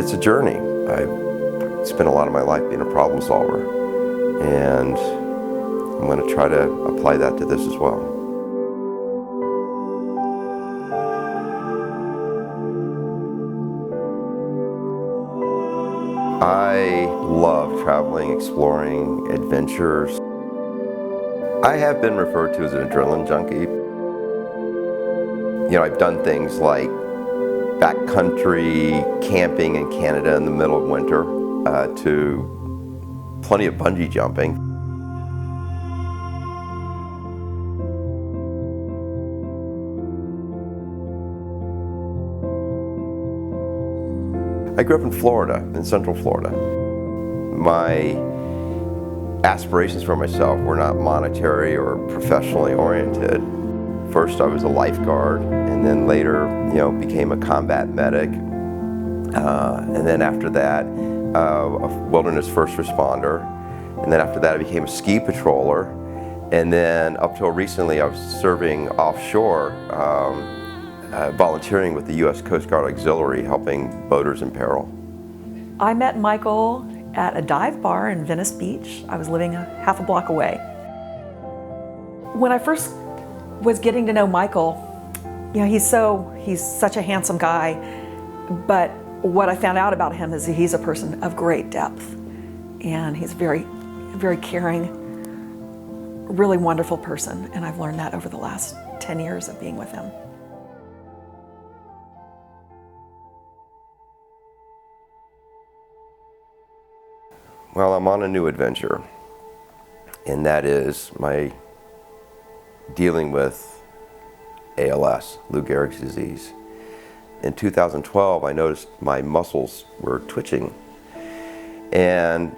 It's a journey. I spent a lot of my life being a problem solver, and I'm going to try to apply that to this as well. I love traveling, exploring, adventures. I have been referred to as an adrenaline junkie. You know, I've done things like backcountry camping in Canada in the middle of winter, to plenty of bungee jumping. I grew up in Florida, in Central Florida. My aspirations for myself were not monetary or professionally oriented. First I was a lifeguard, and then later, became a combat medic. And then after that, a wilderness first responder. And then after that I became a ski patroller. And then up till recently I was serving offshore, volunteering with the U.S. Coast Guard Auxiliary, helping boaters in peril. I met Michael at a dive bar in Venice Beach. I was living half a block away. When I first was getting to know Michael, he's such a handsome guy, but what I found out about him is that he's a person of great depth, and he's a very, very caring, really wonderful person, and I've learned that over the last 10 years of being with him. Well, I'm on a new adventure, and that is my dealing with ALS, Lou Gehrig's disease. In 2012, I noticed my muscles were twitching, and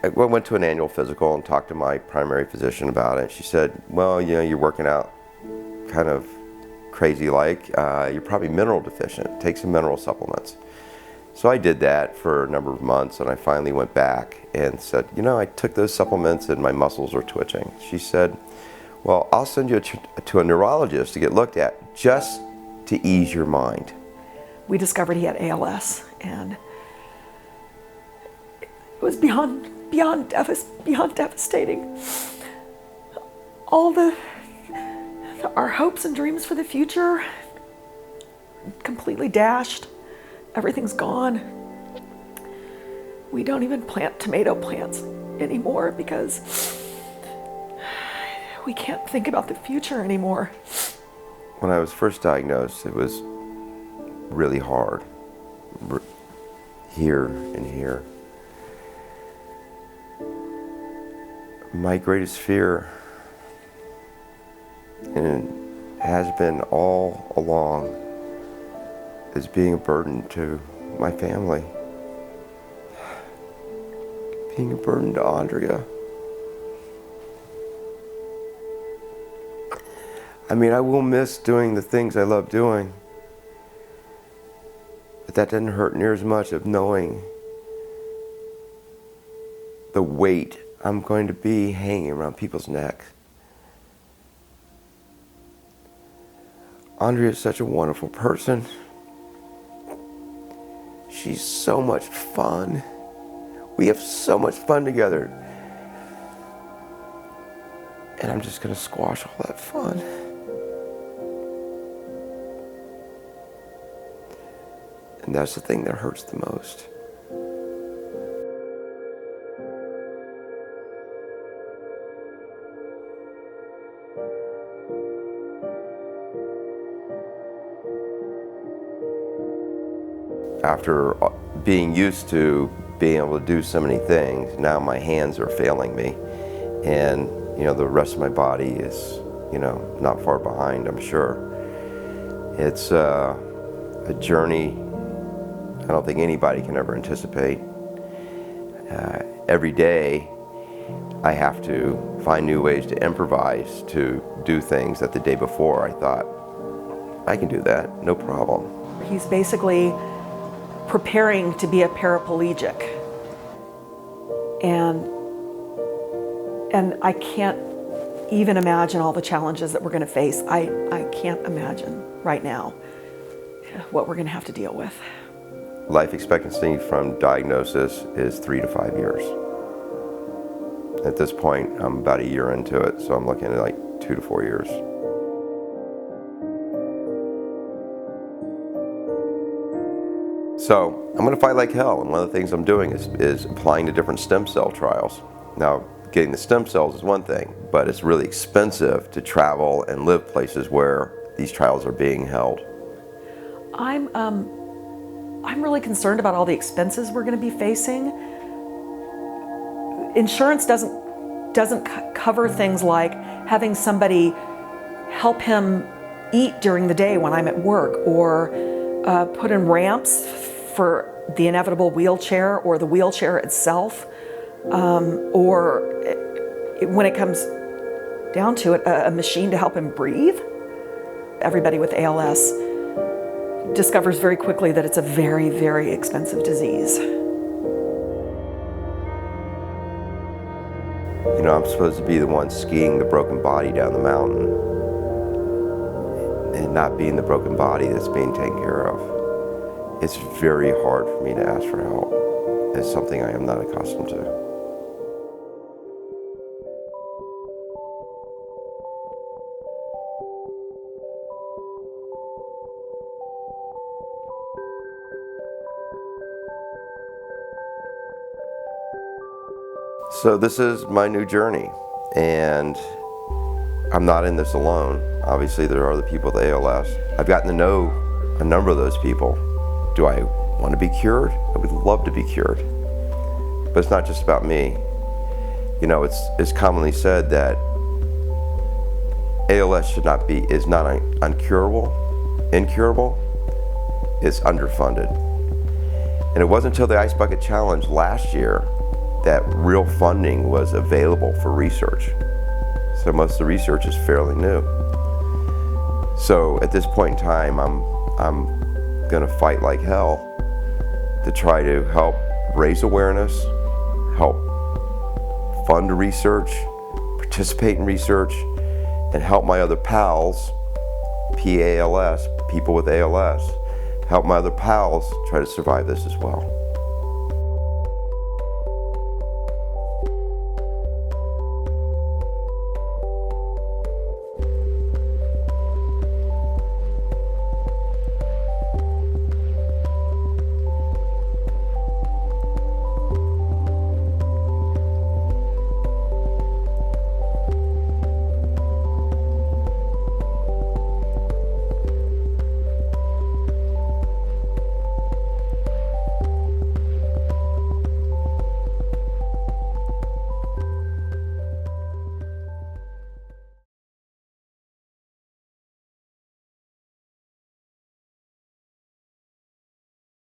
I went to an annual physical and talked to my primary physician about it. She said, well, you're working out kind of crazy-like. You're probably mineral deficient. Take some mineral supplements. So I did that for a number of months, and I finally went back and said, I took those supplements and my muscles are twitching. She said, well, I'll send you to a neurologist to get looked at, just to ease your mind. We discovered he had ALS, and it was beyond devastating. All our hopes and dreams for the future completely dashed. Everything's gone. We don't even plant tomato plants anymore because we can't think about the future anymore. When I was first diagnosed, it was really hard. Here and here. My greatest fear, and it has been all along, is being a burden to my family. Being a burden to Andrea. I will miss doing the things I love doing, but that doesn't hurt near as much of knowing the weight I'm going to be hanging around people's necks. Andrea is such a wonderful person. She's so much fun. We have so much fun together. And I'm just going to squash all that fun. And that's the thing that hurts the most. After being used to being able to do so many things, now my hands are failing me, and the rest of my body is not far behind, I'm sure. It's a journey I don't think anybody can ever anticipate. Every day I have to find new ways to improvise, to do things that the day before I thought, I can do that, no problem. He's basically preparing to be a paraplegic. And I can't even imagine all the challenges that we're going to face. I can't imagine right now what we're going to have to deal with. life expectancy from diagnosis is 3 to 5 years. At this point, I'm about a year into it, so I'm looking at like 2 to 4 years. So I'm going to fight like hell, and one of the things I'm doing is applying to different stem cell trials. Now, getting the stem cells is one thing, but it's really expensive to travel and live places where these trials are being held. I'm really concerned about all the expenses we're going to be facing. Insurance doesn't cover things like having somebody help him eat during the day when I'm at work, or put in ramps for the inevitable wheelchair or the wheelchair itself, or when it comes down to it, a machine to help him breathe. Everybody with ALS discovers very quickly that it's a very, very expensive disease. You know, I'm supposed to be the one skiing the broken body down the mountain, and not being the broken body that's being taken care of. It's very hard for me to ask for help. It's something I am not accustomed to. So this is my new journey, and I'm not in this alone. Obviously, there are other people with ALS. I've gotten to know a number of those people. Do I want to be cured? I would love to be cured. But it's not just about me. You know, it's commonly said that ALS is not incurable, it's underfunded. And it wasn't until the Ice Bucket Challenge last year that real funding was available for research. So most of the research is fairly new. So at this point in time, I'm gonna fight like hell to try to help raise awareness, help fund research, participate in research, and help my other pals, PALS, people with ALS, help my other pals try to survive this as well.